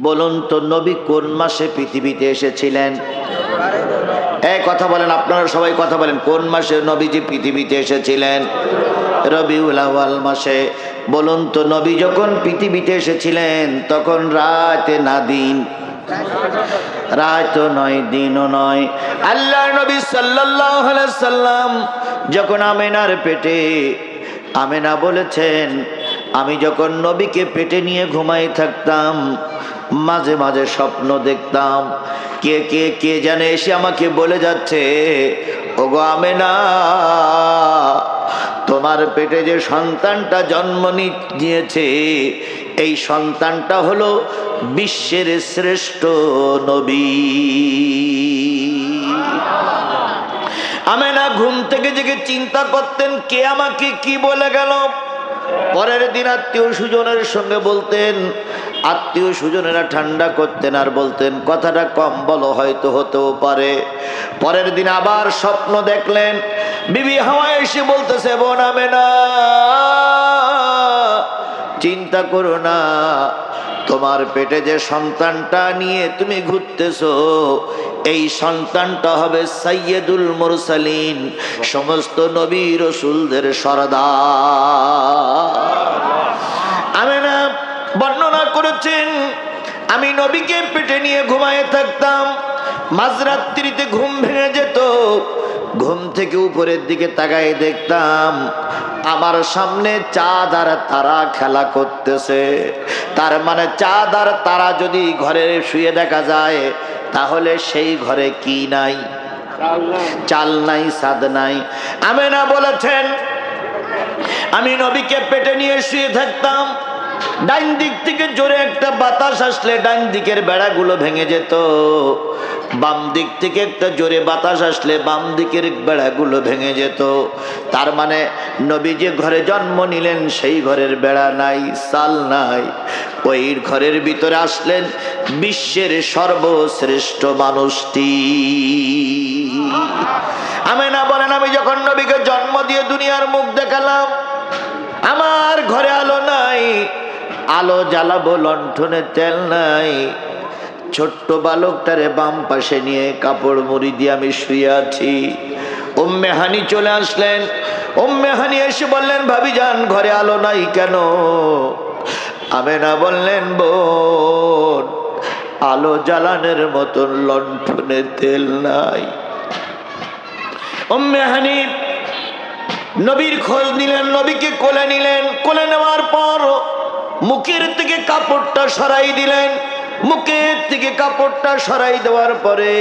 বলুন তো নবী কোন মাসে পৃথিবীতে এসেছিলেন? এই কথা বলেন, আপনারা সবাই কথা বলেন, কোন মাসে নবীজি পৃথিবীতে এসেছিলেন? রবিউল আউয়াল মাসে। বলুন তো নবী যখন পৃথিবীতে এসেছিলেন তখন রাত না দিন? রাতও নয়, দিনও নয়। আল্লাহর নবী সাল্লাল্লাহু আলাইহি সাল্লাম যখন আমেনার পেটে, আমেনা বলেছেন আমি যখন নবীকে পেটে নিয়ে ঘুমাই থাকতাম মাঝে মাঝে স্বপ্ন দেখতাম, কে কে কে জানে এসে আমাকে বলে যাচ্ছে, ওগো আমেনা, তোমার পেটে যে সন্তানটা জন্ম নিয়েছে এই সন্তানটা হলো বিশ্বের শ্রেষ্ঠ নবী। আমেনা ঘুম থেকে জেগে চিন্তা করতেন কে আমাকে কি বলে গেল। পরের দিন আত্মীয় স্বজনের সঙ্গে বলতেন, আত্মীয় স্বজনেরা ঠান্ডা করতেন আর বলতেন কথাটা কম বলো, হয়তো হতেও পারে। পরের দিন আবার স্বপ্ন দেখলেন, বিবি হাওয়া এসে বলতেছে, বোন আমেনা চিন্তা করো না, তোমার পেটে যে সন্তানটা নিয়ে তুমি ঘুরতেছো এই সন্তানটা হবে সাইয়্যিদুল মুরসালিন, সমস্ত নবী রাসূলদের সরদার। আমেনা বর্ণনা করেছেন আমি নবীকে পেটে নিয়ে ঘুমায়ে থাকতাম, মাঝরাত্রিতে ঘুম ভেঙে যেত, ঘুম থেকে উপরের দিকে তাকায় দেখতাম আমার সামনে চাঁদ আর তারা খেলা করতেছে। তার মানে চাঁদ আর তারা যদি ঘরে শুয়ে দেখা যায় তাহলে সেই ঘরে কি নাই? চাল নাই, ছাদ নাই। আমেনা বলেছেন আমি নবীকে পেটে নিয়ে শুয়ে থাকতাম, ডাইন দিক থেকে জোরে একটা বাতাস আসলে ডাইন দিকের বেড়াগুলো ভেঙে যেত, বাম দিক থেকে একটা জোরে বাতাস আসলে বাম দিকের বেড়াগুলো ভেঙে যেত। তার মানে নবী যে ঘরে জন্ম নিলেন সেই ঘরের বেড়া নাই, চাল নাই, ওই ঘরের ভিতরে আসলেন বিশ্বের সর্বশ্রেষ্ঠ মানুষটি। আমেনা বলেন আমি যখন নবীকে জন্ম দিয়ে দুনিয়ার মুখ দেখালাম আমার ঘরে আলো নাই, আলো জ্বালাবো লণ্ঠনে তেল নাই, ছোট্ট বালকটারে বাম পাশে নিয়ে কাপড় মুড়ি দিয়ে আমি শুয়ে আছি। উম্মে হানি চলে আসলেন, উম্মে হানি এসে বললেন ভাবিজান ঘরে আলো নাই কেন? আমেনা বললেন বোন আলো জ্বালানোর মতন লণ্ঠনে তেল নাই। উম্মে হানি নবীর খোঁজ নিলেন, নবীকে কোলে নিলেন, কোলে নেওয়ার পর মুখের থেকে কাপড়টা সরাই দিলেন, মুখের থেকে কাপড়টা সরাই দেওয়ার পরে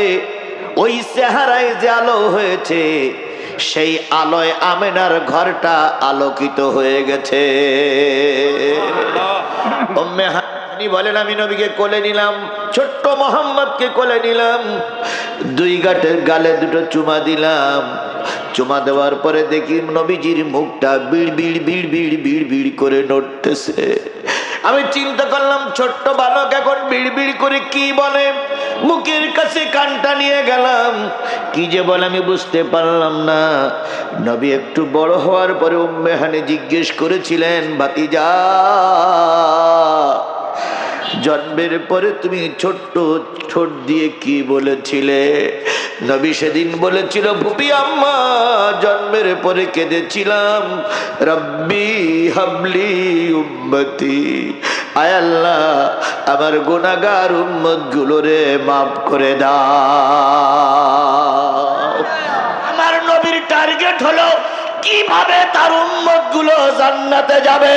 ওই চেহারায় যে আলো হয়েছে সেই আলোয় আমেনার ঘরটা আলোকিত হয়ে গেছে। উম্মে হানি বলেন আমি নবীকে কোলে নিলাম, ছোট্ট মোহাম্মদকে কোলে নিলাম, দুই গালে দুটো চুমা দিলাম। চুমা দেওয়ার পরে দেখি নবীজির মুখটা বিড় বিড় বিড় বিড় বিড় বিড় করে নড়তেছে। আমি চিন্তা করলাম ছোট্ট বালক এখন বিড় বিড় করে কি বলে, মুখের কাছে কানটা নিয়ে গেলাম, কি যে বলে আমি বুঝতে পারলাম না। নবী একটু বড় হওয়ার পরে উম্মে হানি জিজ্ঞেস করেছিলেন ভাতিজা জন্মের পরে তুমি ছোট্ট ঠোঁট দিয়ে কি বলেছিলে? নবী সেদিন বলেছিল ফুপি আম্মা জন্মের পরে কেঁদেছিলাম রব্বি হাবলি উম্মতি, আয় আল্লাহ আমার গুনাহগার উম্মত গুলোরে মাফ করে দাও। আমার নবীর টার্গেট হলো কিভাবে তার উম্মত গুলো জান্নাতে যাবে।